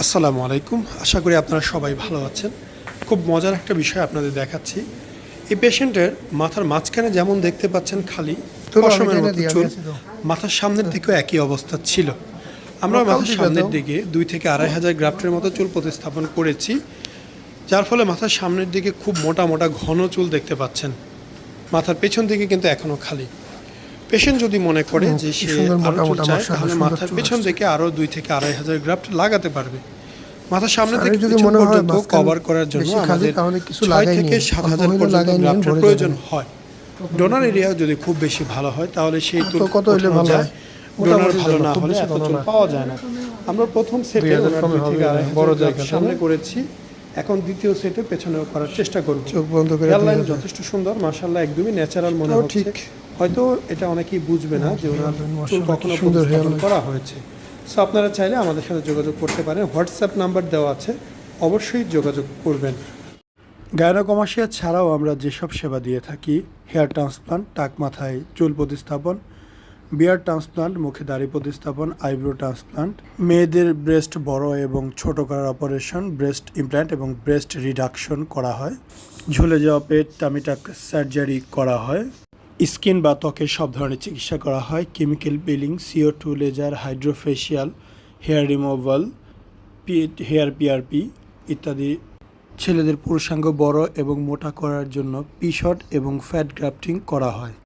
আসসালামু আলাইকুম। আশা করি আপনারা সবাই ভালো আছেন। খুব মজার একটা বিষয় আপনাদের দেখাচ্ছি। এই পেশেন্টের মাথার মাঝখানে যেমন দেখতে পাচ্ছেন খালি পশমের মতো চুল, মাথার সামনের দিকেও একই অবস্থা ছিল। আমরা মাথার সামনের দিকে 2 থেকে 2,500 গ্রাফটের মতো চুল প্রতিস্থাপন করেছি, যার ফলে মাথার সামনের দিকে খুব মোটা মোটা ঘন চুল দেখতে পাচ্ছেন। মাথার পেছন দিকে কিন্তু এখনও খালি। পেশেন্ট যদি মনে করে যে সে আরও চুল চায়, তাহলে মাথার পেছন দিকে আরও 2 থেকে 2,500 গ্রাফট লাগাতে পারবে। মাথার সামনে থেকে পেছন পর্যন্ত কভার করার জন্য আমাদের 6 থেকে 7,000 পর্যন্ত গ্রাফটের প্রয়োজন হয়। ডোনার এরিয়া যদি খুব বেশি ভালো হয় তাহলে সেই চুল কত হলে ভালো যায়, ডোনার ভালো না হলে এত চুল পাওয়া যায় না। আমরা প্রথম সেটে 2 থেকে 2,500 বড় জায়গা সামনে করেছি, এখন দ্বিতীয় সেটে পেছনেও করার চেষ্টা করব। চোখ বন্ধ করে হেয়ারলাইন যথেষ্ট সুন্দর, মাশাআল্লাহ, একদমই ন্যাচারাল মনে হচ্ছে। হয়তো এটা অনেকেই বুঝবে না যে ওনার চুল কখনো প্রতিস্থাপন করা হয়েছে। সো আপনারা চাইলে আমাদের সাথে যোগাযোগ করতে পারেন, হোয়াটসঅ্যাপ নাম্বার দেওয়া আছে, অবশ্যই যোগাযোগ করবেন। গায়নোকমাসিয়া ছাড়াও আমরা যেসব সেবা দিয়ে থাকি, হেয়ার ট্রান্সপ্লান্ট, টাক মাথায় চুল প্রতিস্থাপন, বিয়ার ট্রান্সপ্লান্ট, মুখে দাড়ি প্রতিস্থাপন, আইব্রো ট্রান্সপ্লান্ট, মেয়েদের ব্রেস্ট বড় এবং ছোট করার অপারেশন, ব্রেস্ট ইমপ্ল্যান্ট এবং ব্রেস্ট রিডাকশন করা হয়, ঝুলে যাওয়া পেট, টামি টাক সার্জারি করা হয়, স্কিন বা ত্বকের সব ধরনের চিকিৎসা করা হয়, chemical peeling, CO2 laser, hydrofacial, hair removal, hair PRP ইত্যাদি। ছেলেদের পুরুষাঙ্গ বড় এবং মোটা করার জন্য পি-শট এবং ফ্যাট গ্রাফটিং করা হয়।